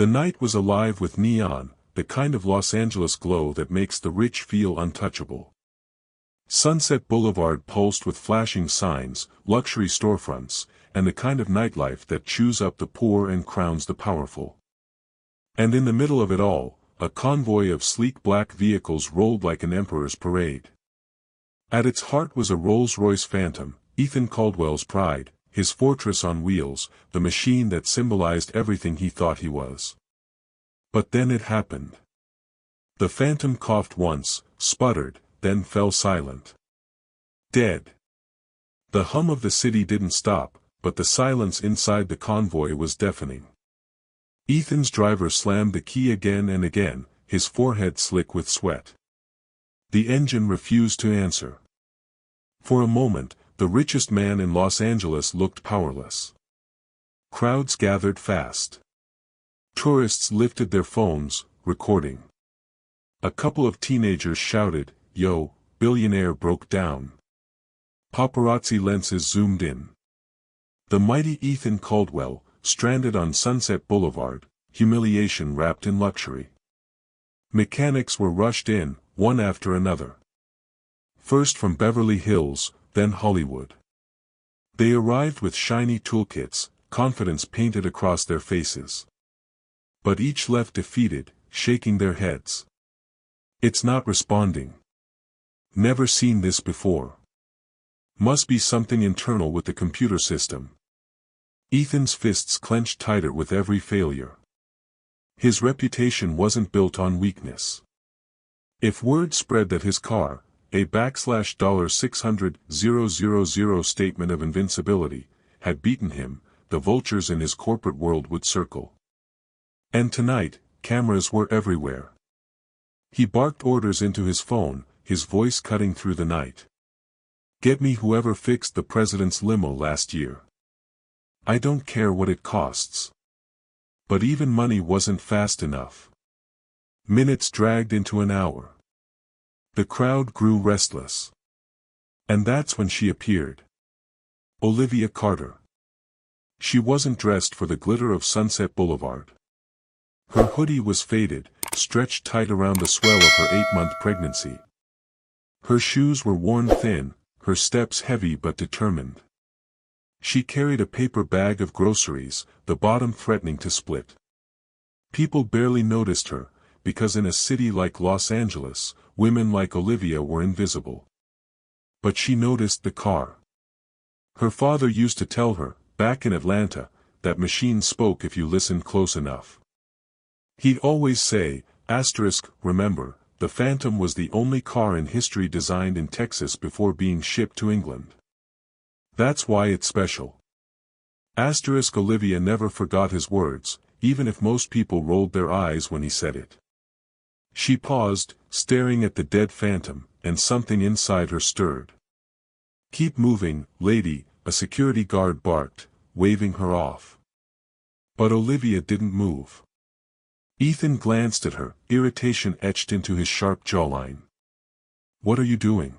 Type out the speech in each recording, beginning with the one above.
The night was alive with neon, the kind of Los Angeles glow that makes the rich feel untouchable. Sunset Boulevard pulsed with flashing signs, luxury storefronts, and the kind of nightlife that chews up the poor and crowns the powerful. And in the middle of it all, a convoy of sleek black vehicles rolled like an emperor's parade. At its heart was a Rolls-Royce Phantom, Ethan Caldwell's pride, his fortress on wheels, the machine that symbolized everything he thought he was. But then it happened. The Phantom coughed once, sputtered, then fell silent. Dead. The hum of the city didn't stop, but the silence inside the convoy was deafening. Ethan's driver slammed the key again and again, his forehead slick with sweat. The engine refused to answer. For a moment, the richest man in Los Angeles looked powerless. Crowds gathered fast. Tourists lifted their phones, recording. A couple of teenagers shouted, "Yo, Billionaire broke down." Paparazzi lenses zoomed in. The mighty Ethan Caldwell, stranded on Sunset Boulevard, humiliation wrapped in luxury. Mechanics were rushed in, one after another. First from Beverly Hills, then Hollywood. They arrived with shiny toolkits, confidence painted across their faces. But each left defeated, shaking their heads. "It's not responding. Never seen this before. Must be something internal with the computer system." Ethan's fists clenched tighter with every failure. His reputation wasn't built on weakness. If word spread that his car, a $600,000 statement of invincibility, had beaten him, the vultures in his corporate world would circle. And tonight, cameras were everywhere. He barked orders into his phone, his voice cutting through the night. "Get me whoever fixed the president's limo last year. I don't care what it costs." But even money wasn't fast enough. Minutes dragged into an hour. The crowd grew restless. And that's when she appeared. Olivia Carter. She wasn't dressed for the glitter of Sunset Boulevard. Her hoodie was faded, stretched tight around the swell of her 8-month pregnancy. Her shoes were worn thin, her steps heavy but determined. She carried a paper bag of groceries, the bottom threatening to split. People barely noticed her, because in a city like Los Angeles, women like Olivia were invisible. But she noticed the car. Her father used to tell her, back in Atlanta, that machines spoke if you listened close enough. He'd always say, remember, the Phantom was the only car in history designed in Texas before being shipped to England. That's why it's special. Olivia never forgot his words, even if most people rolled their eyes when he said it. She paused, staring at the dead Phantom, and something inside her stirred. "Keep moving, lady," a security guard barked, waving her off. But Olivia didn't move. Ethan glanced at her, irritation etched into his sharp jawline. "What are you doing?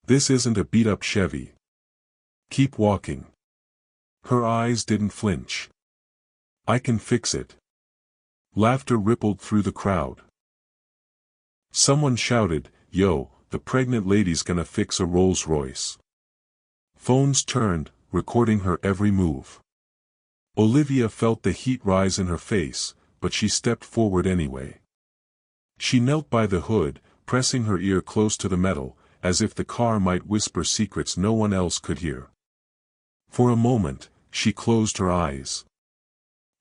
This isn't a beat-up Chevy. Keep walking." Her eyes didn't flinch. "I can fix it." Laughter rippled through the crowd. Someone shouted, "Yo, the pregnant lady's gonna fix a Rolls-Royce." Phones turned, recording her every move. Olivia felt the heat rise in her face, but she stepped forward anyway. She knelt by the hood, pressing her ear close to the metal, as if the car might whisper secrets no one else could hear. For a moment, she closed her eyes.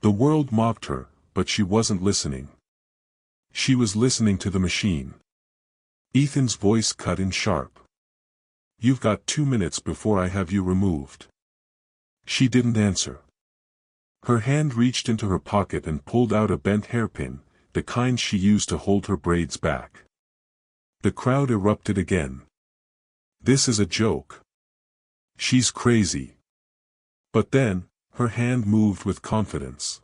The world mocked her, but she wasn't listening. She was listening to the machine. Ethan's voice cut in sharp. "You've got 2 minutes before I have you removed." She didn't answer. Her hand reached into her pocket and pulled out a bent hairpin, the kind she used to hold her braids back. The crowd erupted again. "This is a joke. She's crazy." But then, her hand moved with confidence.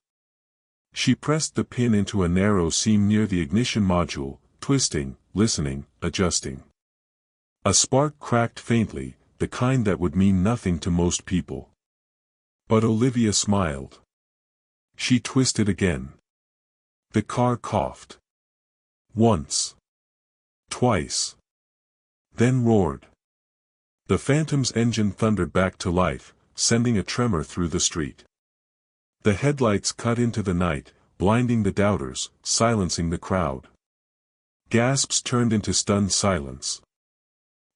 She pressed the pin into a narrow seam near the ignition module, twisting, listening, adjusting. A spark cracked faintly, the kind that would mean nothing to most people. But Olivia smiled. She twisted again. The car coughed. Once. Twice. Then roared. The Phantom's engine thundered back to life, sending a tremor through the street. The headlights cut into the night, blinding the doubters, silencing the crowd. Gasps turned into stunned silence.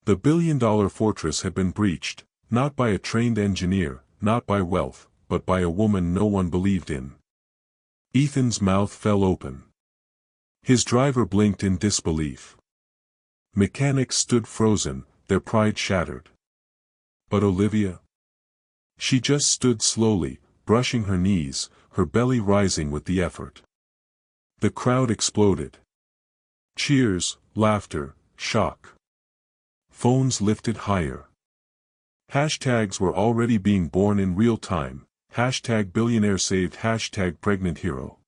The billion-dollar fortress had been breached, not by a trained engineer, not by wealth, but by a woman no one believed in. Ethan's mouth fell open. His driver blinked in disbelief. Mechanics stood frozen, their pride shattered. But Olivia? She just stood slowly, brushing her knees, her belly rising with the effort. The crowd exploded. Cheers, laughter, shock. Phones lifted higher. Hashtags were already being born in real time. Hashtag billionaire saved, hashtag pregnant hero.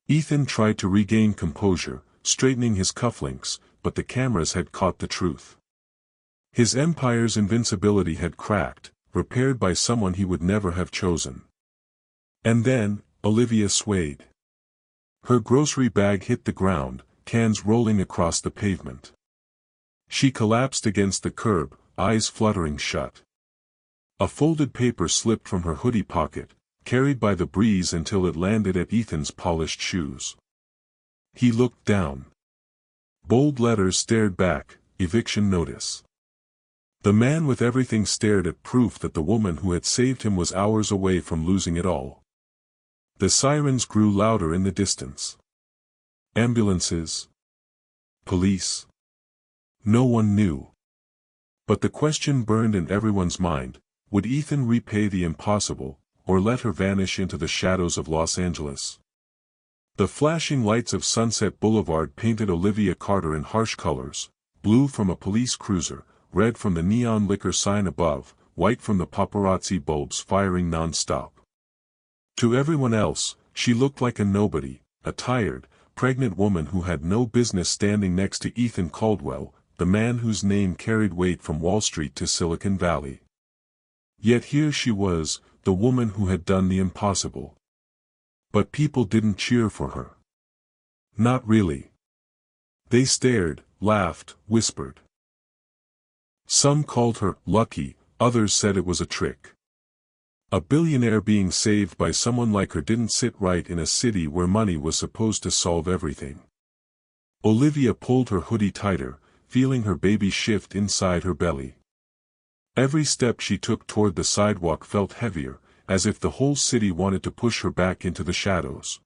Ethan tried to regain composure, straightening his cufflinks, but the cameras had caught the truth. His empire's invincibility had cracked, repaired by someone he would never have chosen. And then, Olivia swayed. Her grocery bag hit the ground, cans rolling across the pavement. She collapsed against the curb, eyes fluttering shut. A folded paper slipped from her hoodie pocket, carried by the breeze until it landed at Ethan's polished shoes. He looked down. Bold letters stared back, eviction notice. The man with everything stared at proof that the woman who had saved him was hours away from losing it all. The sirens grew louder in the distance. Ambulances? Police? No one knew. But the question burned in everyone's mind, would Ethan repay the impossible, or let her vanish into the shadows of Los Angeles? The flashing lights of Sunset Boulevard painted Olivia Carter in harsh colors, blue from a police cruiser, red from the neon liquor sign above, white from the paparazzi bulbs firing non-stop. To everyone else, she looked like a nobody, a tired, pregnant woman who had no business standing next to Ethan Caldwell, the man whose name carried weight from Wall Street to Silicon Valley. Yet here she was, the woman who had done the impossible. But people didn't cheer for her. Not really. They stared, laughed, whispered. Some called her lucky, others said it was a trick. A billionaire being saved by someone like her didn't sit right in a city where money was supposed to solve everything. Olivia pulled her hoodie tighter, feeling her baby shift inside her belly. Every step she took toward the sidewalk felt heavier, as if the whole city wanted to push her back into the shadows.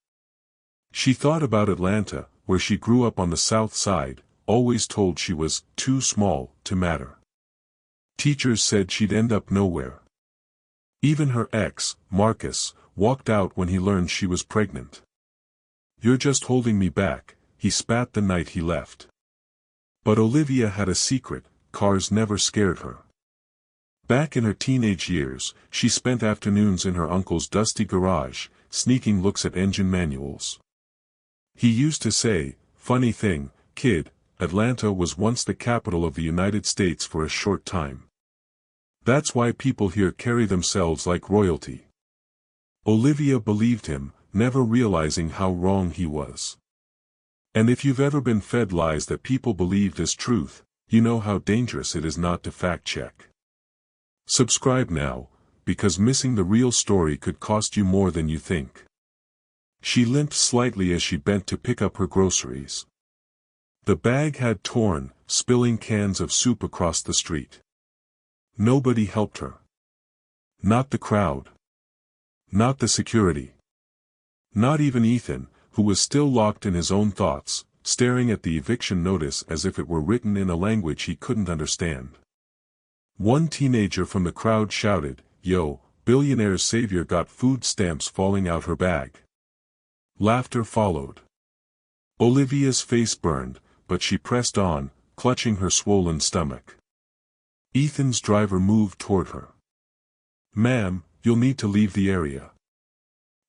She thought about Atlanta, where she grew up on the South Side, always told she was too small to matter. Teachers said she'd end up nowhere. Even her ex, Marcus, walked out when he learned she was pregnant. "You're just holding me back," he spat the night he left. But Olivia had a secret: cars never scared her. Back in her teenage years, she spent afternoons in her uncle's dusty garage, sneaking looks at engine manuals. He used to say, "Funny thing, kid, Atlanta was once the capital of the United States for a short time. That's why people here carry themselves like royalty." Olivia believed him, never realizing how wrong he was. And if you've ever been fed lies that people believed as truth, you know how dangerous it is not to fact-check. Subscribe now, because missing the real story could cost you more than you think. She limped slightly as she bent to pick up her groceries. The bag had torn, spilling cans of soup across the street. Nobody helped her. Not the crowd. Not the security. Not even Ethan, who was still locked in his own thoughts, staring at the eviction notice as if it were written in a language he couldn't understand. One teenager from the crowd shouted, "Yo, Billionaire's savior got food stamps falling out her bag." Laughter followed. Olivia's face burned, but she pressed on, clutching her swollen stomach. Ethan's driver moved toward her. "Ma'am, you'll need to leave the area."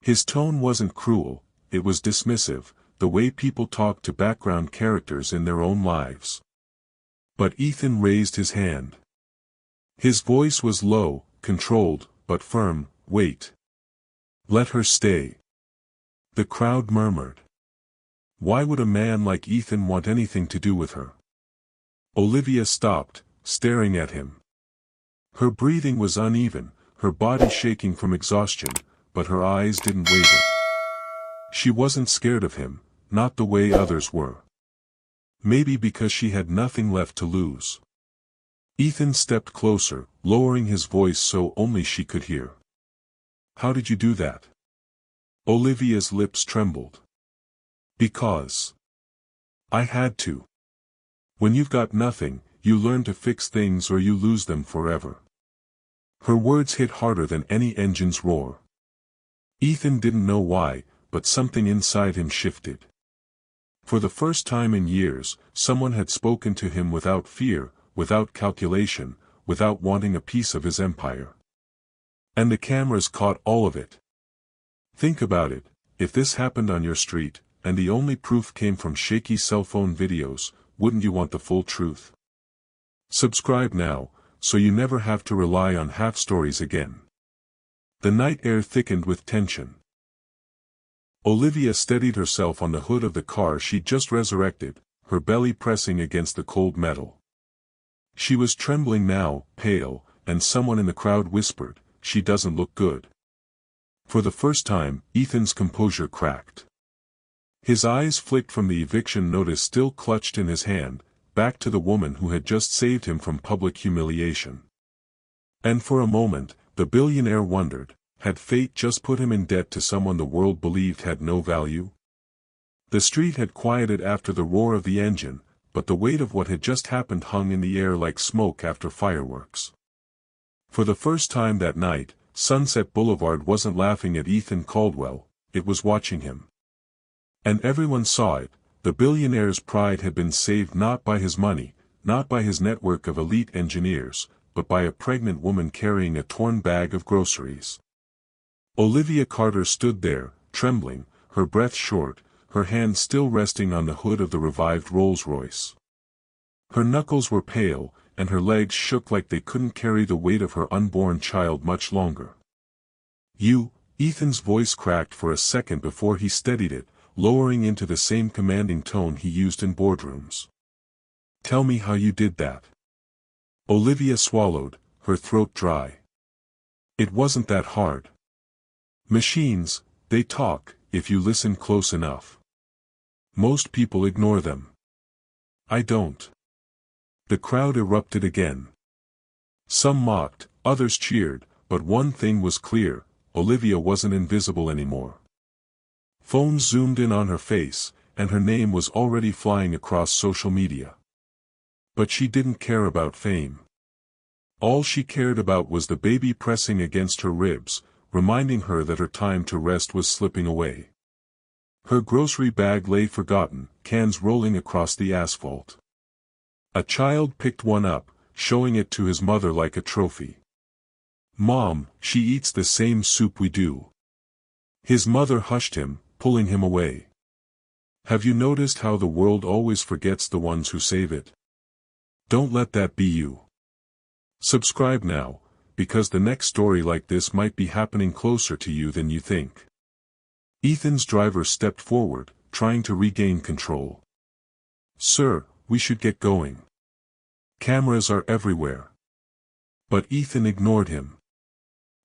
His tone wasn't cruel, it was dismissive, the way people talk to background characters in their own lives. But Ethan raised his hand. His voice was low, controlled, but firm. "Wait. Let her stay." The crowd murmured. Why would a man like Ethan want anything to do with her? Olivia stopped, staring at him. Her breathing was uneven, her body shaking from exhaustion, but her eyes didn't waver. She wasn't scared of him, not the way others were. Maybe because she had nothing left to lose. Ethan stepped closer, lowering his voice so only she could hear. How did you do that? Olivia's lips trembled. Because I had to. When you've got nothing, you learn to fix things or you lose them forever. Her words hit harder than any engine's roar. Ethan didn't know why, but something inside him shifted. For the first time in years, someone had spoken to him without fear, without calculation, without wanting a piece of his empire. And the cameras caught all of it. Think about it, if this happened on your street, and the only proof came from shaky cell phone videos, wouldn't you want the full truth? Subscribe now, so you never have to rely on half stories again. The night air thickened with tension. Olivia steadied herself on the hood of the car she'd just resurrected, her belly pressing against the cold metal. She was trembling now, pale, and someone in the crowd whispered, "She doesn't look good." For the first time, Ethan's composure cracked. His eyes flicked from the eviction notice still clutched in his hand, back to the woman who had just saved him from public humiliation. And for a moment, the billionaire wondered, had fate just put him in debt to someone the world believed had no value? The street had quieted after the roar of the engine, but the weight of what had just happened hung in the air like smoke after fireworks. For the first time that night, Sunset Boulevard wasn't laughing at Ethan Caldwell, it was watching him. And everyone saw it. The billionaire's pride had been saved not by his money, not by his network of elite engineers, but by a pregnant woman carrying a torn bag of groceries. Olivia Carter stood there, trembling, her breath short, her hand still resting on the hood of the revived Rolls-Royce. Her knuckles were pale, and her legs shook like they couldn't carry the weight of her unborn child much longer. "You," Ethan's voice cracked for a second before he steadied it, lowering into the same commanding tone he used in boardrooms. "Tell me how you did that." Olivia swallowed, her throat dry. "It wasn't that hard. Machines, they talk, if you listen close enough. Most people ignore them. I don't." The crowd erupted again. Some mocked, others cheered, but one thing was clear, Olivia wasn't invisible anymore. Phones zoomed in on her face, and her name was already flying across social media. But she didn't care about fame. All she cared about was the baby pressing against her ribs, reminding her that her time to rest was slipping away. Her grocery bag lay forgotten, cans rolling across the asphalt. A child picked one up, showing it to his mother like a trophy. "Mom, she eats the same soup we do." His mother hushed him, pulling him away. "Have you noticed how the world always forgets the ones who save it? Don't let that be you." Subscribe now, because the next story like this might be happening closer to you than you think. Ethan's driver stepped forward, trying to regain control. "Sir, we should get going. Cameras are everywhere." But Ethan ignored him.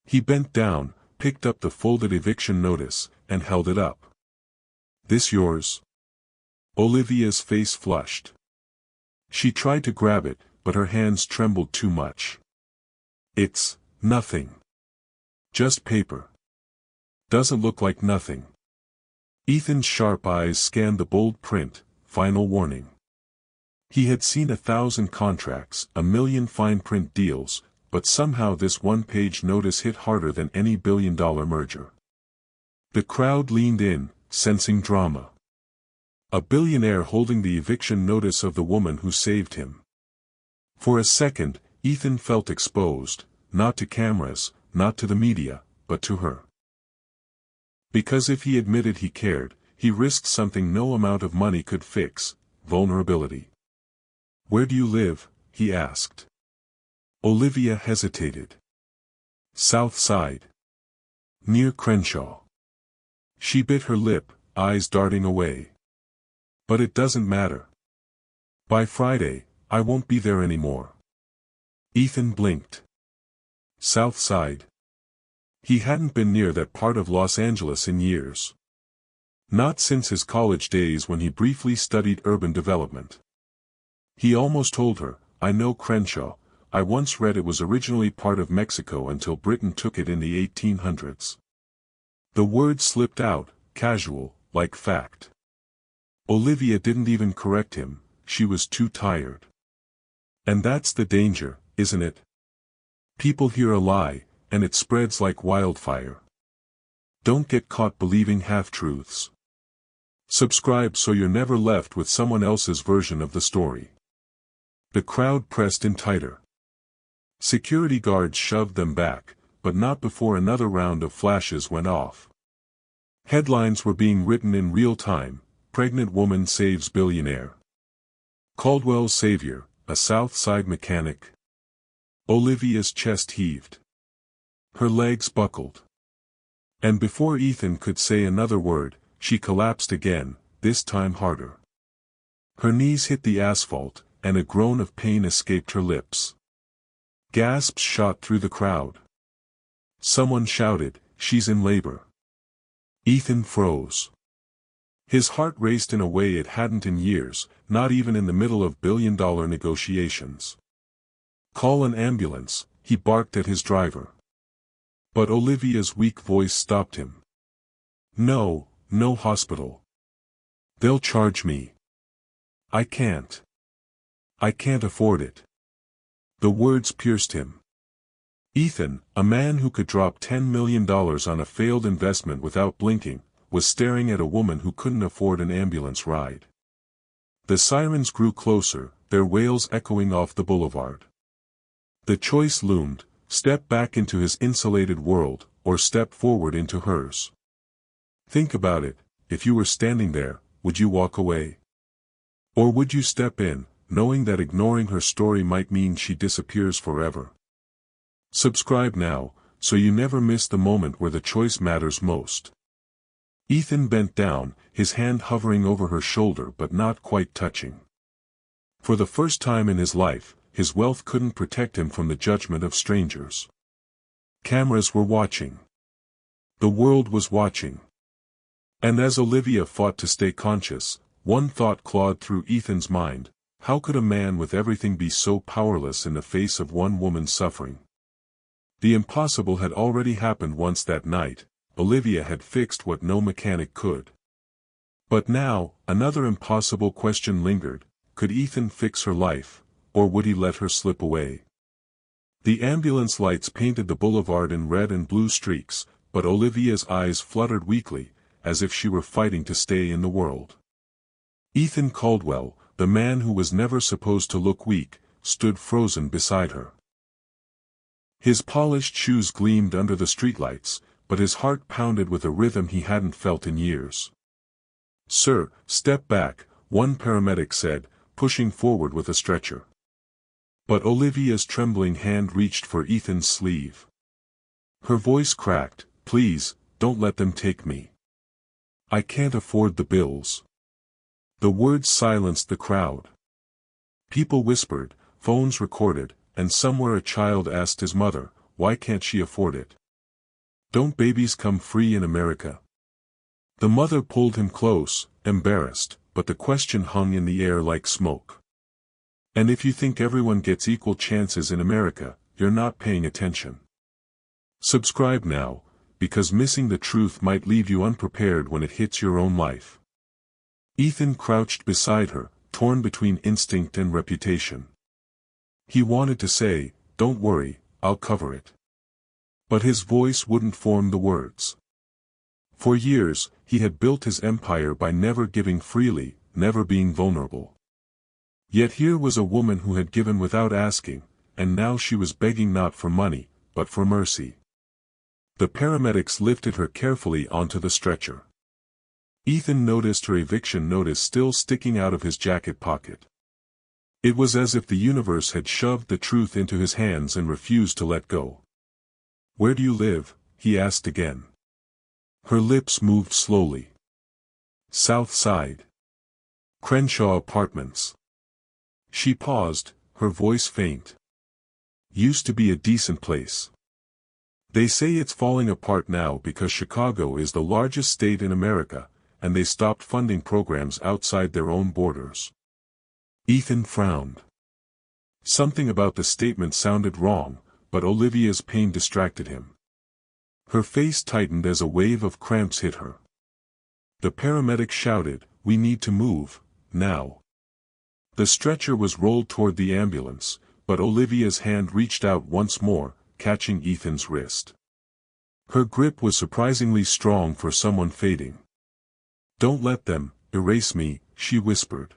He bent down, picked up the folded eviction notice, and held it up. "This yours?" Olivia's face flushed. She tried to grab it, but her hands trembled too much. "It's nothing. Just paper." "Doesn't look like nothing." Ethan's sharp eyes scanned the bold print, "Final warning." He had seen 1,000 contracts, 1,000,000 fine print deals, but somehow this one-page notice hit harder than any billion-dollar merger. The crowd leaned in, sensing drama. A billionaire holding the eviction notice of the woman who saved him. For a second, Ethan felt exposed, not to cameras, not to the media, but to her. Because if he admitted he cared, he risked something no amount of money could fix, vulnerability. "Where do you live?" he asked. Olivia hesitated. "South Side. Near Crenshaw." She bit her lip, eyes darting away. But it doesn't matter. By Friday, I won't be there anymore. Ethan blinked. South Side. He hadn't been near that part of Los Angeles in years. Not since his college days when he briefly studied urban development. He almost told her, I know Crenshaw, I once read it was originally part of Mexico until Britain took it in the 1800s. The word slipped out, casual, like fact. Olivia didn't even correct him, she was too tired. And that's the danger, isn't it? People hear a lie, and it spreads like wildfire. Don't get caught believing half-truths. Subscribe so you're never left with someone else's version of the story. The crowd pressed in tighter. Security guards shoved them back, but not before another round of flashes went off. Headlines were being written in real time, Pregnant Woman Saves Billionaire. Caldwell's Savior, a South Side mechanic. Olivia's chest heaved. Her legs buckled. And before Ethan could say another word, she collapsed again, this time harder. Her knees hit the asphalt, and a groan of pain escaped her lips. Gasps shot through the crowd. Someone shouted, she's in labor. Ethan froze. His heart raced in a way it hadn't in years, not even in the middle of billion-dollar negotiations. Call an ambulance, he barked at his driver. But Olivia's weak voice stopped him. No, no hospital. They'll charge me. I can't. I can't afford it. The words pierced him. Ethan, a man who could drop $10 million on a failed investment without blinking, was staring at a woman who couldn't afford an ambulance ride. The sirens grew closer, their wails echoing off the boulevard. The choice loomed, step back into his insulated world, or step forward into hers. Think about it, if you were standing there, would you walk away? Or would you step in, knowing that ignoring her story might mean she disappears forever? Subscribe now, so you never miss the moment where the choice matters most. Ethan bent down, his hand hovering over her shoulder but not quite touching. For the first time in his life, his wealth couldn't protect him from the judgment of strangers. Cameras were watching. The world was watching. And as Olivia fought to stay conscious, one thought clawed through Ethan's mind: how could a man with everything be so powerless in the face of one woman's suffering? The impossible had already happened once that night. Olivia had fixed what no mechanic could. But now, another impossible question lingered: could Ethan fix her life, or would he let her slip away? The ambulance lights painted the boulevard in red and blue streaks, but Olivia's eyes fluttered weakly, as if she were fighting to stay in the world. Ethan Caldwell, the man who was never supposed to look weak, stood frozen beside her. His polished shoes gleamed under the streetlights, but his heart pounded with a rhythm he hadn't felt in years. "Sir, step back," one paramedic said, pushing forward with a stretcher. But Olivia's trembling hand reached for Ethan's sleeve. Her voice cracked, "Please, don't let them take me. I can't afford the bills." The words silenced the crowd. People whispered, phones recorded, and somewhere a child asked his mother, "Why can't she afford it? Don't babies come free in America?" The mother pulled him close, embarrassed, but the question hung in the air like smoke. "And if you think everyone gets equal chances in America, you're not paying attention." Subscribe now, because missing the truth might leave you unprepared when it hits your own life. Ethan crouched beside her, torn between instinct and reputation. He wanted to say, "Don't worry, I'll cover it." But his voice wouldn't form the words. For years, he had built his empire by never giving freely, never being vulnerable. Yet here was a woman who had given without asking, and now she was begging not for money, but for mercy. The paramedics lifted her carefully onto the stretcher. Ethan noticed her eviction notice still sticking out of his jacket pocket. It was as if the universe had shoved the truth into his hands and refused to let go. "Where do you live?" he asked again. Her lips moved slowly. "South Side." Crenshaw Apartments. She paused, her voice faint. Used to be a decent place. They say it's falling apart now because Chicago is the largest state in America, and they stopped funding programs outside their own borders. Ethan frowned. Something about the statement sounded wrong, but Olivia's pain distracted him. Her face tightened as a wave of cramps hit her. The paramedic shouted, "We need to move, now." The stretcher was rolled toward the ambulance, but Olivia's hand reached out once more, catching Ethan's wrist. Her grip was surprisingly strong for someone fading. "Don't let them erase me," she whispered.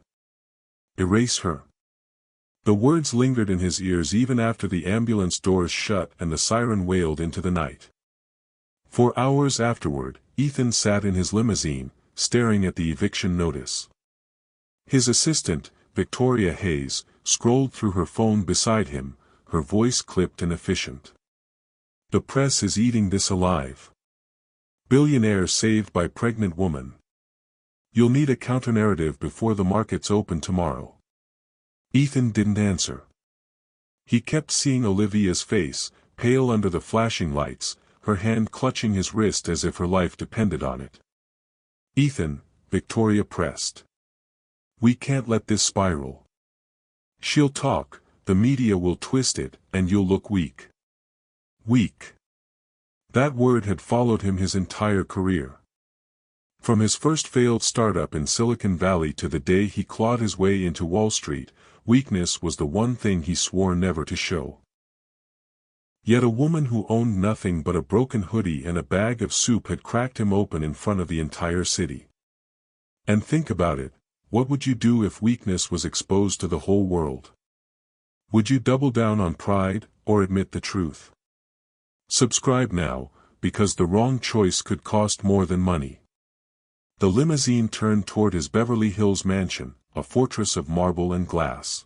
"Erase her." The words lingered in his ears even after the ambulance doors shut and the siren wailed into the night. For hours afterward, Ethan sat in his limousine, staring at the eviction notice. His assistant, Victoria Hayes, scrolled through her phone beside him, her voice clipped and efficient. "The press is eating this alive. Billionaire saved by pregnant woman. You'll need a counternarrative before the markets open tomorrow." Ethan didn't answer. He kept seeing Olivia's face, pale under the flashing lights, her hand clutching his wrist as if her life depended on it. "Ethan," Victoria pressed. "We can't let this spiral. She'll talk, the media will twist it, and you'll look weak." Weak. That word had followed him his entire career. From his first failed startup in Silicon Valley to the day he clawed his way into Wall Street, weakness was the one thing he swore never to show. Yet a woman who owned nothing but a broken hoodie and a bag of soup had cracked him open in front of the entire city. And think about it, what would you do if weakness was exposed to the whole world? Would you double down on pride, or admit the truth? Subscribe now, because the wrong choice could cost more than money. The limousine turned toward his Beverly Hills mansion, a fortress of marble and glass.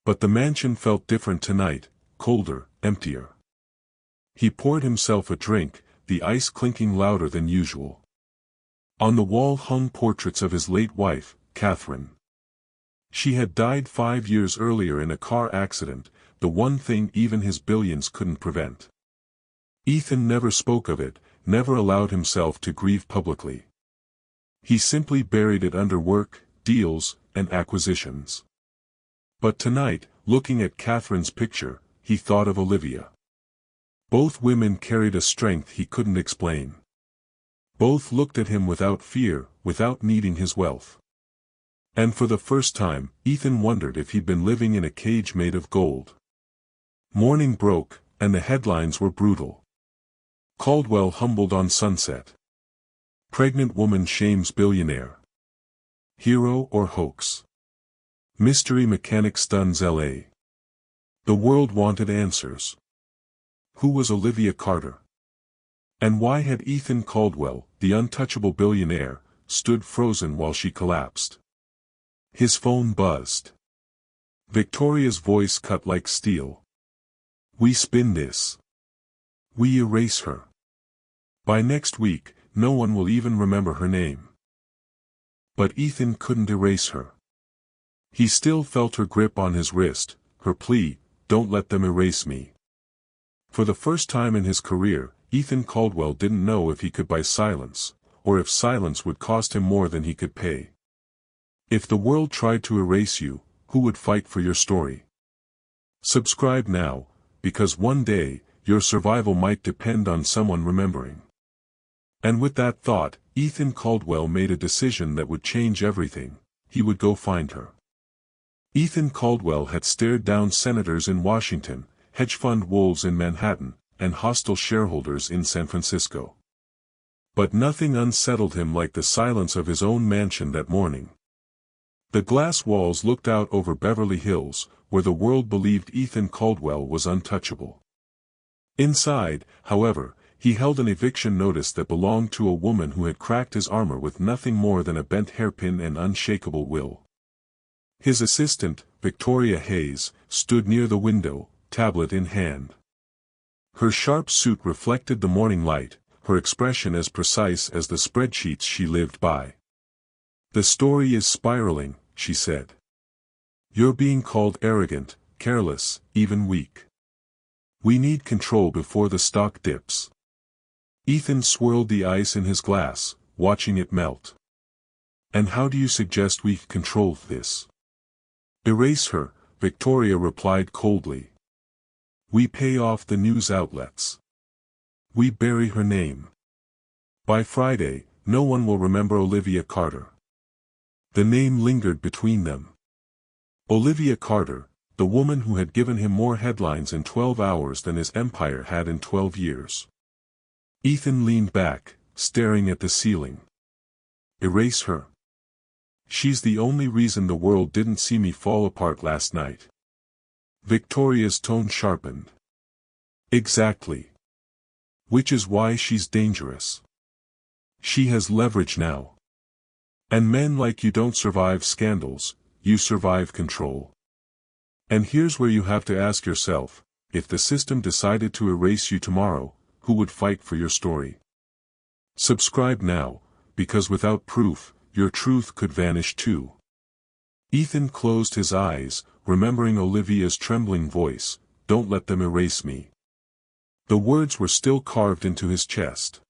But the mansion felt different tonight, colder, emptier. He poured himself a drink, the ice clinking louder than usual. On the wall hung portraits of his late wife, Catherine. She had died 5 years earlier in a car accident, the one thing even his billions couldn't prevent. Ethan never spoke of it, never allowed himself to grieve publicly. He simply buried it under work, deals, and acquisitions. But tonight, looking at Catherine's picture, he thought of Olivia. Both women carried a strength he couldn't explain. Both looked at him without fear, without needing his wealth. And for the first time, Ethan wondered if he'd been living in a cage made of gold. Morning broke, and the headlines were brutal. Caldwell humbled on Sunset. Pregnant woman shames billionaire. Hero or hoax? Mystery mechanic stuns L.A. The world wanted answers. Who was Olivia Carter? And why had Ethan Caldwell, the untouchable billionaire, stood frozen while she collapsed? His phone buzzed. Victoria's voice cut like steel. "We spin this. We erase her. By next week, no one will even remember her name." But Ethan couldn't erase her. He still felt her grip on his wrist, her plea, "Don't let them erase me." For the first time in his career, Ethan Caldwell didn't know if he could buy silence, or if silence would cost him more than he could pay. If the world tried to erase you, who would fight for your story? Subscribe now, because one day, your survival might depend on someone remembering. And with that thought, Ethan Caldwell made a decision that would change everything. He would go find her. Ethan Caldwell had stared down senators in Washington, hedge fund wolves in Manhattan, and hostile shareholders in San Francisco. But nothing unsettled him like the silence of his own mansion that morning. The glass walls looked out over Beverly Hills, where the world believed Ethan Caldwell was untouchable. Inside, however, he held an eviction notice that belonged to a woman who had cracked his armor with nothing more than a bent hairpin and unshakable will. His assistant, Victoria Hayes, stood near the window, tablet in hand. Her sharp suit reflected the morning light, her expression as precise as the spreadsheets she lived by. The story is spiraling, she said. You're being called arrogant, careless, even weak. We need control before the stock dips. Ethan swirled the ice in his glass, watching it melt. And how do you suggest we control this? Erase her, Victoria replied coldly. We pay off the news outlets. We bury her name. By Friday, no one will remember Olivia Carter. The name lingered between them. Olivia Carter, the woman who had given him more headlines in 12 hours than his empire had in 12 years. Ethan leaned back, staring at the ceiling. Erase her. She's the only reason the world didn't see me fall apart last night. Victoria's tone sharpened. Exactly. Which is why she's dangerous. She has leverage now. And men like you don't survive scandals, you survive control. And here's where you have to ask yourself, if the system decided to erase you tomorrow, who would fight for your story? Subscribe now, because without proof, your truth could vanish too. Ethan closed his eyes, remembering Olivia's trembling voice, "Don't let them erase me." The words were still carved into his chest.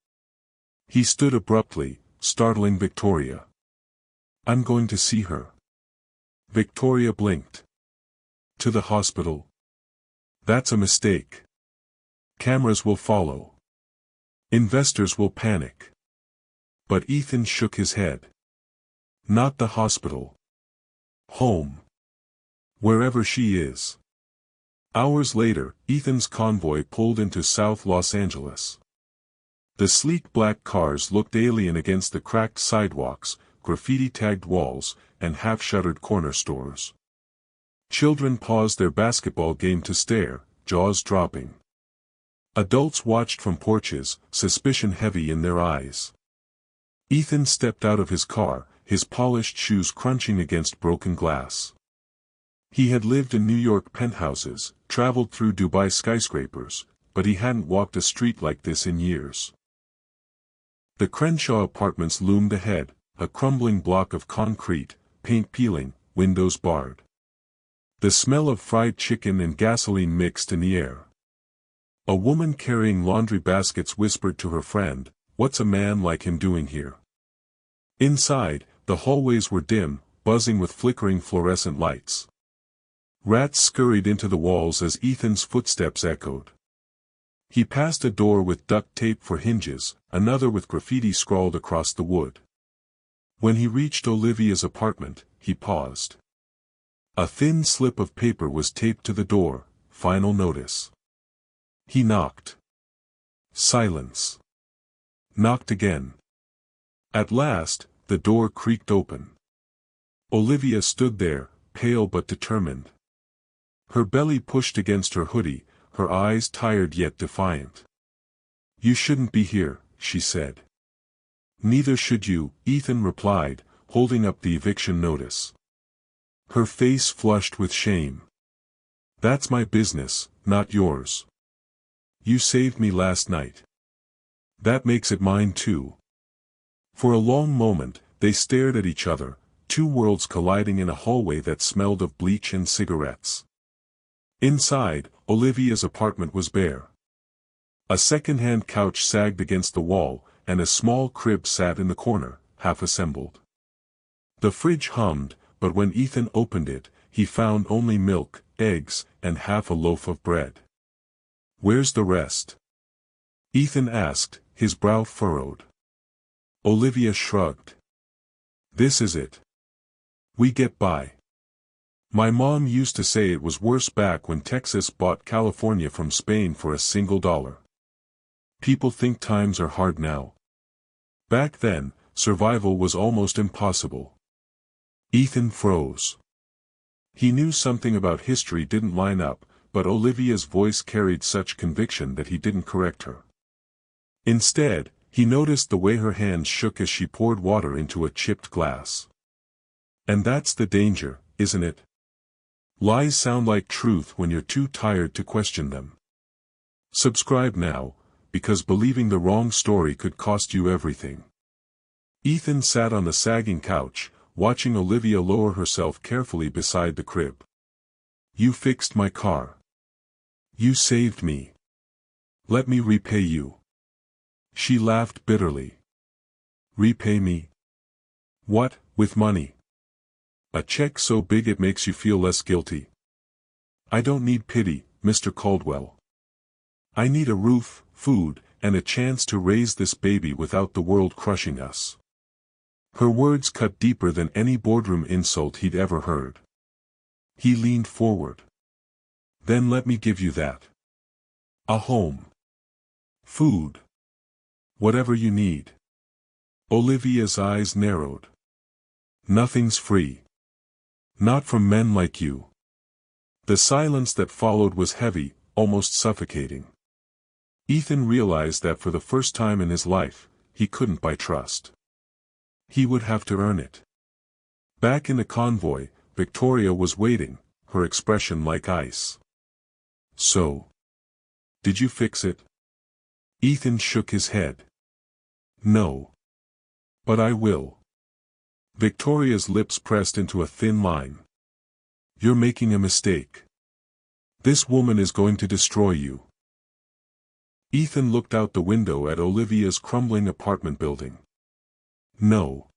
He stood abruptly, startling Victoria. I'm going to see her. Victoria blinked. To the hospital? That's a mistake. Cameras will follow. Investors will panic. But Ethan shook his head. Not the hospital. Home. Wherever she is. Hours later, Ethan's convoy pulled into South Los Angeles. The sleek black cars looked alien against the cracked sidewalks, graffiti-tagged walls, and half-shuttered corner stores. Children paused their basketball game to stare, jaws dropping. Adults watched from porches, suspicion heavy in their eyes. Ethan stepped out of his car, his polished shoes crunching against broken glass. He had lived in New York penthouses, traveled through Dubai skyscrapers, but he hadn't walked a street like this in years. The Crenshaw apartments loomed ahead, a crumbling block of concrete, paint peeling, windows barred. The smell of fried chicken and gasoline mixed in the air. A woman carrying laundry baskets whispered to her friend, "What's a man like him doing here?" Inside, the hallways were dim, buzzing with flickering fluorescent lights. Rats scurried into the walls as Ethan's footsteps echoed. He passed a door with duct tape for hinges, another with graffiti scrawled across the wood. When he reached Olivia's apartment, he paused. A thin slip of paper was taped to the door, final notice. He knocked. Silence. Knocked again. At last, the door creaked open. Olivia stood there, pale but determined. Her belly pushed against her hoodie, her eyes tired yet defiant. "You shouldn't be here," she said. "Neither should you," Ethan replied, holding up the eviction notice. Her face flushed with shame. "That's my business, not yours. You saved me last night. That makes it mine too." For a long moment, they stared at each other, two worlds colliding in a hallway that smelled of bleach and cigarettes. Inside, Olivia's apartment was bare. A second-hand couch sagged against the wall, and a small crib sat in the corner, half-assembled. The fridge hummed, but when Ethan opened it, he found only milk, eggs, and half a loaf of bread. "Where's the rest?" Ethan asked, his brow furrowed. Olivia shrugged. "This is it. We get by. My mom used to say it was worse back when Texas bought California from Spain for a single dollar. People think times are hard now. Back then, survival was almost impossible." Ethan froze. He knew something about history didn't line up, but Olivia's voice carried such conviction that he didn't correct her. Instead, he noticed the way her hands shook as she poured water into a chipped glass. And that's the danger, isn't it? Lies sound like truth when you're too tired to question them. Subscribe now, because believing the wrong story could cost you everything. Ethan sat on the sagging couch, watching Olivia lower herself carefully beside the crib. "You fixed my car. You saved me. Let me repay you." She laughed bitterly. "Repay me? What, with money? A check so big it makes you feel less guilty?" "I don't need pity, Mr. Caldwell. I need a roof, food, and a chance to raise this baby without the world crushing us." Her words cut deeper than any boardroom insult he'd ever heard. He leaned forward. "Then let me give you that. A home. Food. Whatever you need." Olivia's eyes narrowed. "Nothing's free. Not from men like you." The silence that followed was heavy, almost suffocating. Ethan realized that for the first time in his life, he couldn't buy trust. He would have to earn it. Back in the convoy, Victoria was waiting, her expression like ice. "So, did you fix it?" Ethan shook his head. "No. But I will." Victoria's lips pressed into a thin line. "You're making a mistake. This woman is going to destroy you." Ethan looked out the window at Olivia's crumbling apartment building. "No.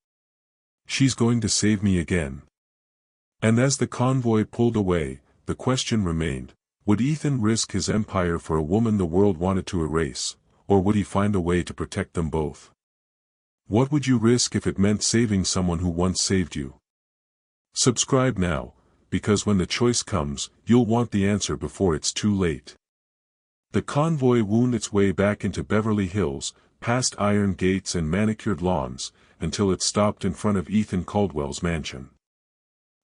She's going to save me again." And as the convoy pulled away, the question remained, would Ethan risk his empire for a woman the world wanted to erase, or would he find a way to protect them both? What would you risk if it meant saving someone who once saved you? Subscribe now, because when the choice comes, you'll want the answer before it's too late. The convoy wound its way back into Beverly Hills, past iron gates and manicured lawns, until it stopped in front of Ethan Caldwell's mansion.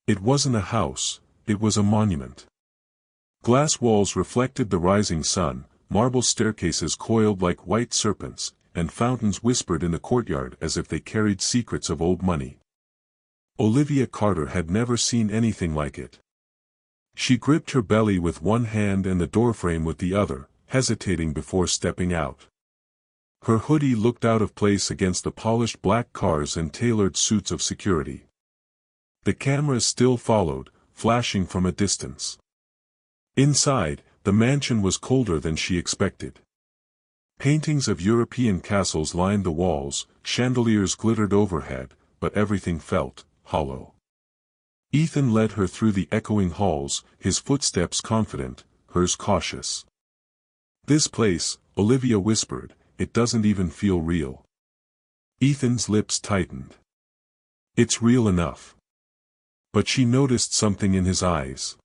It wasn't a house, it was a monument. Glass walls reflected the rising sun, marble staircases coiled like white serpents, and fountains whispered in the courtyard as if they carried secrets of old money. Olivia Carter had never seen anything like it. She gripped her belly with one hand and the doorframe with the other, hesitating before stepping out. Her hoodie looked out of place against the polished black cars and tailored suits of security. The cameras still followed, flashing from a distance. Inside, the mansion was colder than she expected. Paintings of European castles lined the walls, chandeliers glittered overhead, but everything felt hollow. Ethan led her through the echoing halls, his footsteps confident, hers cautious. "This place," Olivia whispered, "it doesn't even feel real." Ethan's lips tightened. "It's real enough." But she noticed something in his eyes.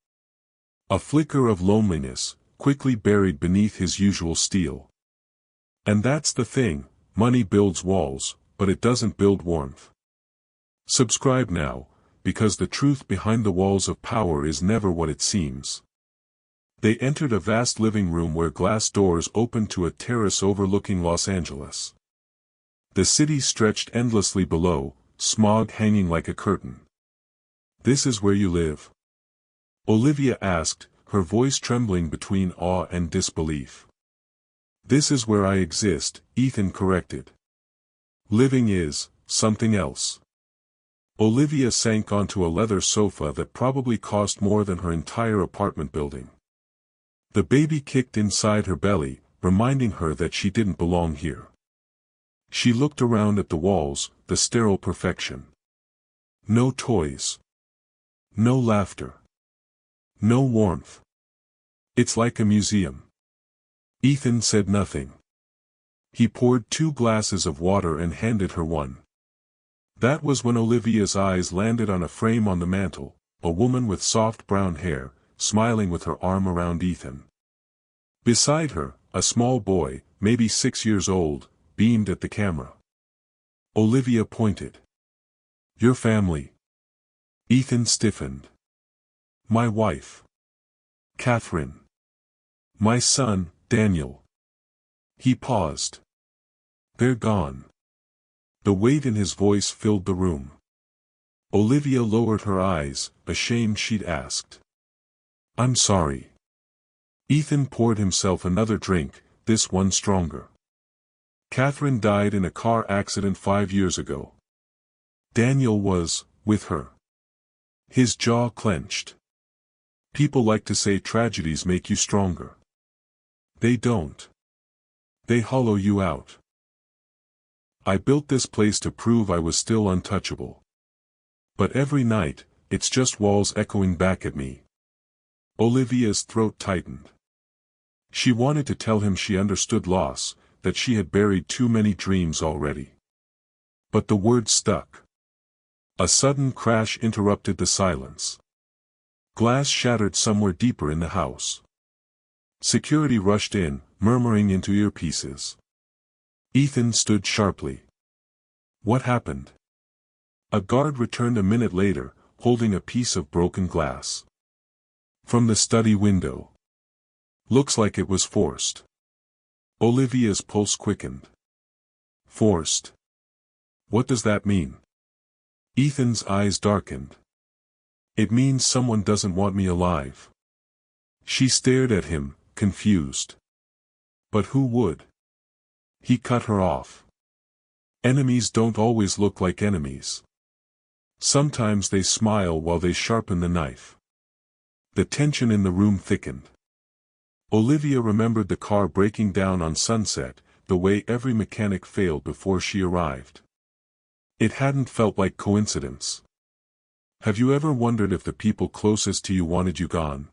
A flicker of loneliness, quickly buried beneath his usual steel. And that's the thing, money builds walls, but it doesn't build warmth. Subscribe now, because the truth behind the walls of power is never what it seems. They entered a vast living room where glass doors opened to a terrace overlooking Los Angeles. The city stretched endlessly below, smog hanging like a curtain. "This is where you live?" Olivia asked, her voice trembling between awe and disbelief. "This is where I exist," Ethan corrected. "Living is something else." Olivia sank onto a leather sofa that probably cost more than her entire apartment building. The baby kicked inside her belly, reminding her that she didn't belong here. She looked around at the walls, the sterile perfection. No toys. No laughter. No warmth. "It's like a museum." Ethan said nothing. He poured 2 glasses of water and handed her one. That was when Olivia's eyes landed on a frame on the mantel, a woman with soft brown hair, smiling with her arm around Ethan. Beside her, a small boy, maybe 6 years old, beamed at the camera. Olivia pointed. "Your family." Ethan stiffened. "My wife. Catherine. My son, Daniel." He paused. "They're gone." The weight in his voice filled the room. Olivia lowered her eyes, ashamed she'd asked. "I'm sorry." Ethan poured himself another drink, this one stronger. "Catherine died in a car accident 5 years ago. Daniel was, with her. His jaw clenched. People like to say tragedies make you stronger. They don't. They hollow you out. I built this place to prove I was still untouchable. But every night, it's just walls echoing back at me. Olivia's throat tightened. She wanted to tell him she understood loss, that she had buried too many dreams already. But the words stuck. A sudden crash interrupted the silence. Glass shattered somewhere deeper in the house. Security rushed in, murmuring into earpieces. Ethan stood sharply. What happened? A guard returned a minute later, holding a piece of broken glass. From the study window. Looks like it was forced. Olivia's pulse quickened. Forced? What does that mean? Ethan's eyes darkened. It means someone doesn't want me alive. She stared at him, confused. But who would? He cut her off. Enemies don't always look like enemies. Sometimes they smile while they sharpen the knife. The tension in the room thickened. Olivia remembered the car breaking down on Sunset, the way every mechanic failed before she arrived. It hadn't felt like coincidence. Have you ever wondered if the people closest to you wanted you gone?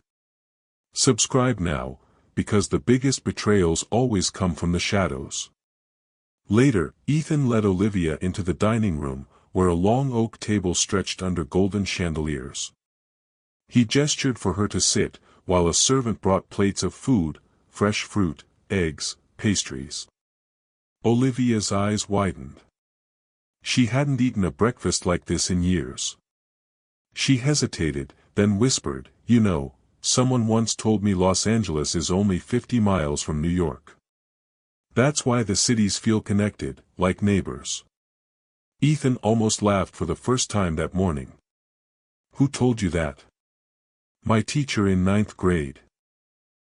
Subscribe now, because the biggest betrayals always come from the shadows. Later, Ethan led Olivia into the dining room, where a long oak table stretched under golden chandeliers. He gestured for her to sit, while a servant brought plates of food, fresh fruit, eggs, pastries. Olivia's eyes widened. She hadn't eaten a breakfast like this in years. She hesitated, then whispered, "You know, someone once told me Los Angeles is only 50 miles from New York. That's why the cities feel connected, like neighbors." Ethan almost laughed for the first time that morning. "Who told you that?" "My teacher in 9th grade.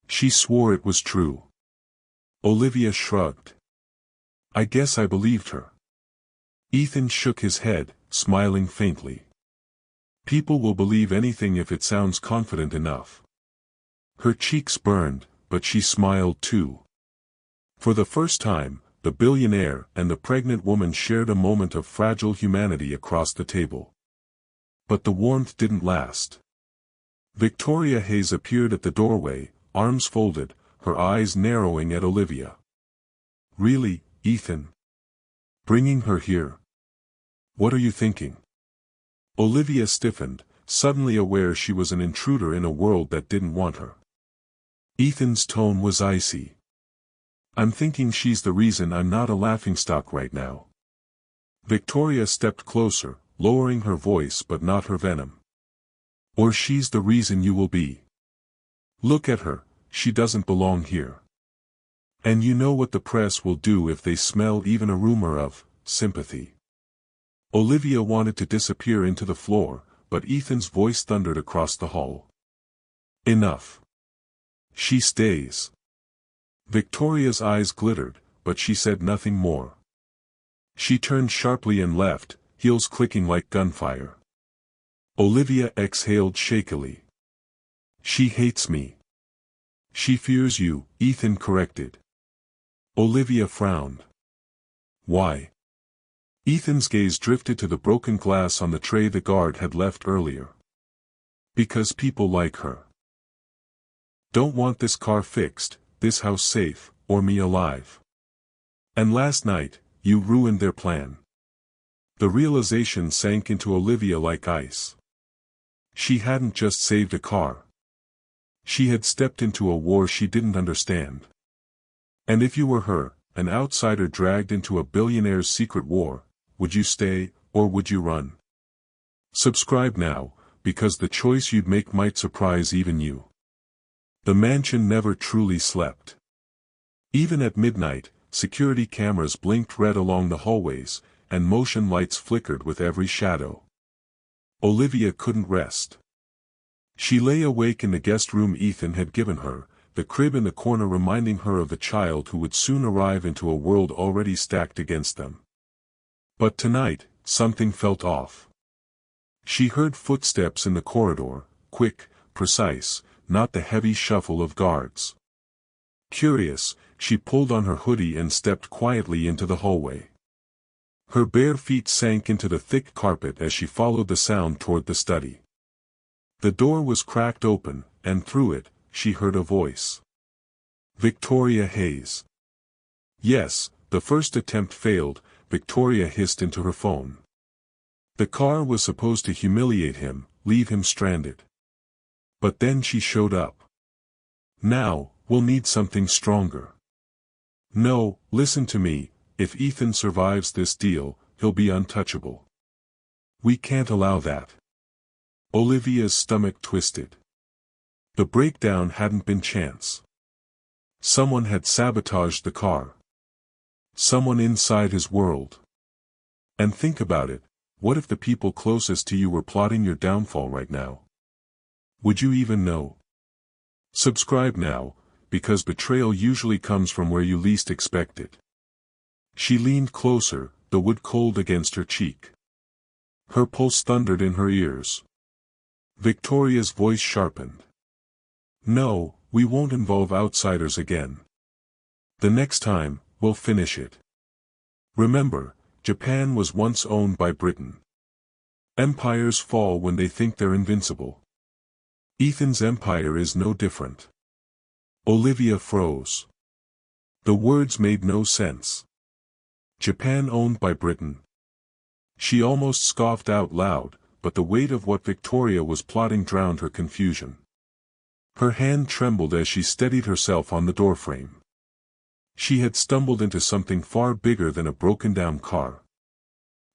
She swore it was true." Olivia shrugged. "I guess I believed her." Ethan shook his head, smiling faintly. "People will believe anything if it sounds confident enough." Her cheeks burned, but she smiled too. For the first time, the billionaire and the pregnant woman shared a moment of fragile humanity across the table. But the warmth didn't last. Victoria Hayes appeared at the doorway, arms folded, her eyes narrowing at Olivia. "Really, Ethan? Bringing her here? What are you thinking?" Olivia stiffened, suddenly aware she was an intruder in a world that didn't want her. Ethan's tone was icy. "I'm thinking she's the reason I'm not a laughingstock right now." Victoria stepped closer, lowering her voice but not her venom. "Or she's the reason you will be. Look at her, she doesn't belong here. And you know what the press will do if they smell even a rumor of sympathy." Olivia wanted to disappear into the floor, but Ethan's voice thundered across the hall. "Enough. She stays." Victoria's eyes glittered, but she said nothing more. She turned sharply and left, heels clicking like gunfire. Olivia exhaled shakily. "She hates me." "She fears you," Ethan corrected. Olivia frowned. "Why?" Ethan's gaze drifted to the broken glass on the tray the guard had left earlier. "Because people like her. Don't want this car fixed, this house safe, or me alive. And last night, you ruined their plan." The realization sank into Olivia like ice. She hadn't just saved a car. She had stepped into a war she didn't understand. And if you were her, an outsider dragged into a billionaire's secret war, would you stay, or would you run? Subscribe now, because the choice you'd make might surprise even you. The mansion never truly slept. Even at midnight, security cameras blinked red along the hallways, and motion lights flickered with every shadow. Olivia couldn't rest. She lay awake in the guest room Ethan had given her, the crib in the corner reminding her of the child who would soon arrive into a world already stacked against them. But tonight, something felt off. She heard footsteps in the corridor, quick, precise, not the heavy shuffle of guards. Curious, she pulled on her hoodie and stepped quietly into the hallway. Her bare feet sank into the thick carpet as she followed the sound toward the study. The door was cracked open, and through it, she heard a voice. Victoria Hayes. Yes, the first attempt failed, Victoria hissed into her phone. The car was supposed to humiliate him, leave him stranded. But then she showed up. Now, we'll need something stronger. No, listen to me, if Ethan survives this deal, he'll be untouchable. We can't allow that. Olivia's stomach twisted. The breakdown hadn't been chance. Someone had sabotaged the car. Someone inside his world. And think about it, what if the people closest to you were plotting your downfall right now? Would you even know? Subscribe now, because betrayal usually comes from where you least expect it. She leaned closer, the wood cold against her cheek. Her pulse thundered in her ears. Victoria's voice sharpened. No, we won't involve outsiders again. The next time, we'll finish it. Remember, Japan was once owned by Britain. Empires fall when they think they're invincible. Ethan's empire is no different. Olivia froze. The words made no sense. Japan owned by Britain. She almost scoffed out loud, but the weight of what Victoria was plotting drowned her confusion. Her hand trembled as she steadied herself on the doorframe. She had stumbled into something far bigger than a broken-down car.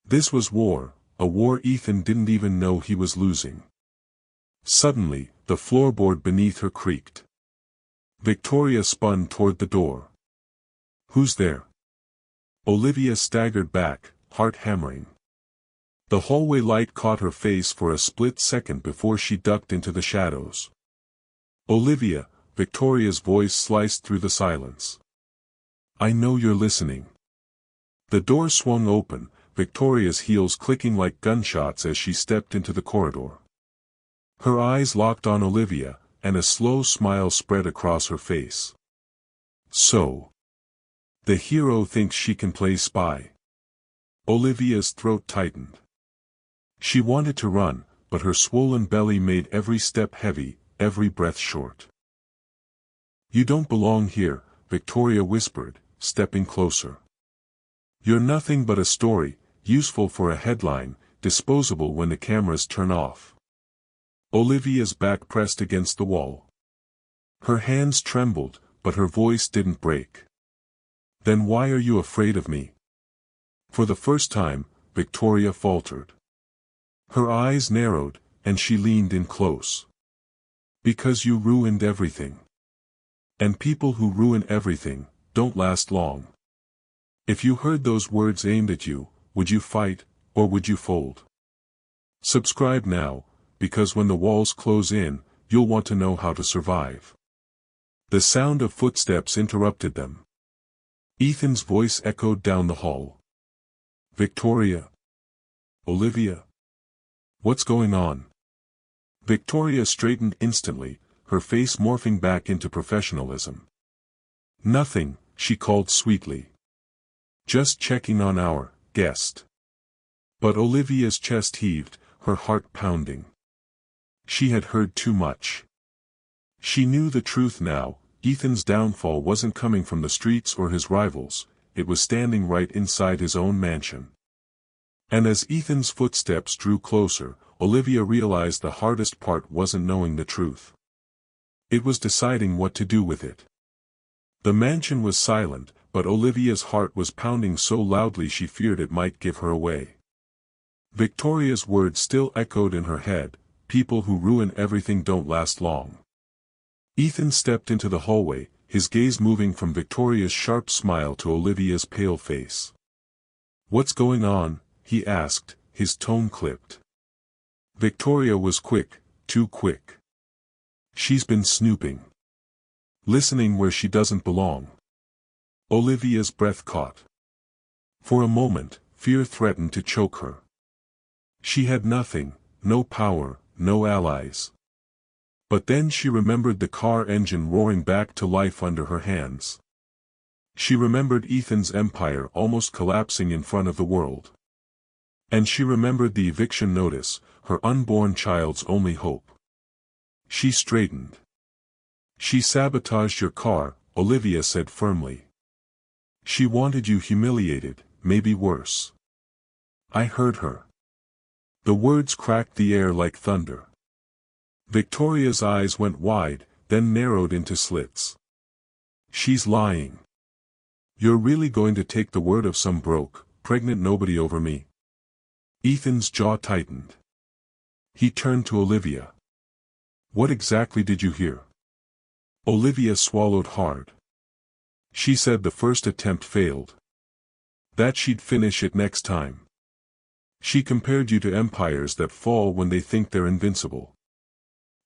This was war, a war Ethan didn't even know he was losing. Suddenly, the floorboard beneath her creaked. Victoria spun toward the door. Who's there? Olivia staggered back, heart hammering. The hallway light caught her face for a split second before she ducked into the shadows. Olivia, Victoria's voice sliced through the silence. I know you're listening. The door swung open, Victoria's heels clicking like gunshots as she stepped into the corridor. Her eyes locked on Olivia, and a slow smile spread across her face. So. The hero thinks she can play spy. Olivia's throat tightened. She wanted to run, but her swollen belly made every step heavy, every breath short. You don't belong here, Victoria whispered, stepping closer. You're nothing but a story, useful for a headline, disposable when the cameras turn off. Olivia's back pressed against the wall. Her hands trembled, but her voice didn't break. Then why are you afraid of me? For the first time, Victoria faltered. Her eyes narrowed, and she leaned in close. Because you ruined everything. And people who ruin everything, don't last long. If you heard those words aimed at you, would you fight, or would you fold? Subscribe now, because when the walls close in, you'll want to know how to survive. The sound of footsteps interrupted them. Ethan's voice echoed down the hall. Victoria. Olivia. What's going on? Victoria straightened instantly, her face morphing back into professionalism. Nothing, she called sweetly. Just checking on our guest. But Olivia's chest heaved, her heart pounding. She had heard too much. She knew the truth now, Ethan's downfall wasn't coming from the streets or his rivals, it was standing right inside his own mansion. And as Ethan's footsteps drew closer, Olivia realized the hardest part wasn't knowing the truth. It was deciding what to do with it. The mansion was silent, but Olivia's heart was pounding so loudly she feared it might give her away. Victoria's words still echoed in her head, people who ruin everything don't last long. Ethan stepped into the hallway, his gaze moving from Victoria's sharp smile to Olivia's pale face. What's going on? He asked, his tone clipped. Victoria was quick, too quick. She's been snooping. Listening where she doesn't belong. Olivia's breath caught. For a moment, fear threatened to choke her. She had nothing, no power, no allies. But then she remembered the car engine roaring back to life under her hands. She remembered Ethan's empire almost collapsing in front of the world. And she remembered the eviction notice, her unborn child's only hope. She straightened. "She sabotaged your car," Olivia said firmly. "She wanted you humiliated, maybe worse." "I heard her." The words cracked the air like thunder. Victoria's eyes went wide, then narrowed into slits. "She's lying. You're really going to take the word of some broke, pregnant nobody over me?" Ethan's jaw tightened. He turned to Olivia. "What exactly did you hear?" Olivia swallowed hard. "She said the first attempt failed. That she'd finish it next time. She compared you to empires that fall when they think they're invincible.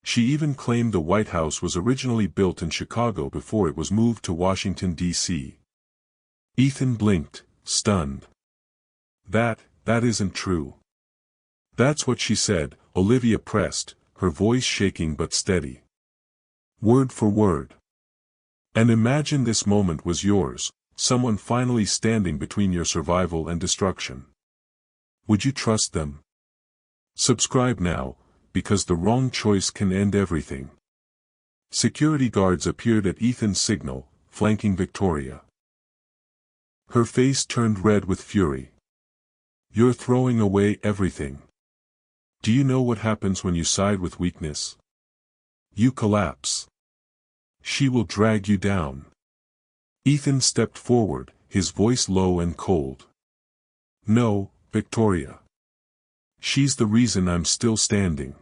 She even claimed the White House was originally built in Chicago before it was moved to Washington, D.C. Ethan blinked, stunned. That isn't true." "That's what she said," Olivia pressed, her voice shaking but steady. "Word for word. And imagine this moment was yours, someone finally standing between your survival and destruction. Would you trust them? Subscribe now, because the wrong choice can end everything." Security guards appeared at Ethan's signal, flanking Victoria. Her face turned red with fury. "You're throwing away everything. Do you know what happens when you side with weakness? You collapse. She will drag you down." Ethan stepped forward, his voice low and cold. "No, Victoria. She's the reason I'm still standing."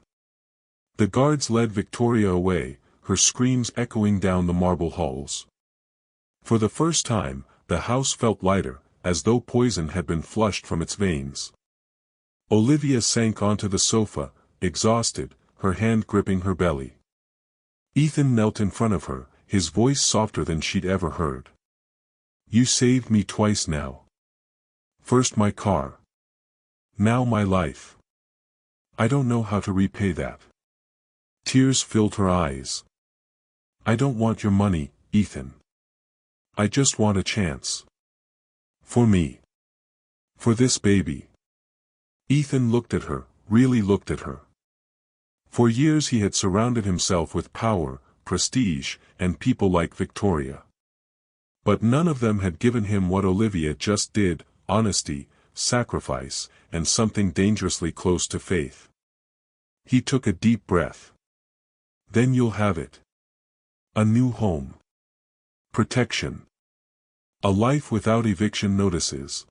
The guards led Victoria away, her screams echoing down the marble halls. For the first time, the house felt lighter, as though poison had been flushed from its veins. Olivia sank onto the sofa, exhausted, her hand gripping her belly. Ethan knelt in front of her, his voice softer than she'd ever heard. "You saved me twice now. First my car. Now my life. I don't know how to repay that." Tears filled her eyes. "I don't want your money, Ethan. I just want a chance. For me. For this baby." Ethan looked at her, really looked at her. For years he had surrounded himself with power, prestige, and people like Victoria. But none of them had given him what Olivia just did: honesty, sacrifice, and something dangerously close to faith. He took a deep breath. "Then you'll have it. A new home. Protection. A life without eviction notices.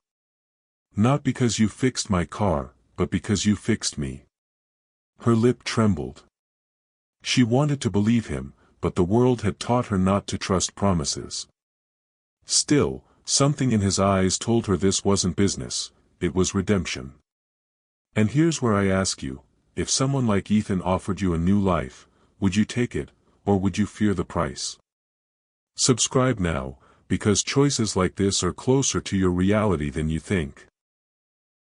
Not because you fixed my car, but because you fixed me." Her lip trembled. She wanted to believe him, but the world had taught her not to trust promises. Still, something in his eyes told her this wasn't business, it was redemption. And here's where I ask you, if someone like Ethan offered you a new life, would you take it, or would you fear the price? Subscribe now, because choices like this are closer to your reality than you think.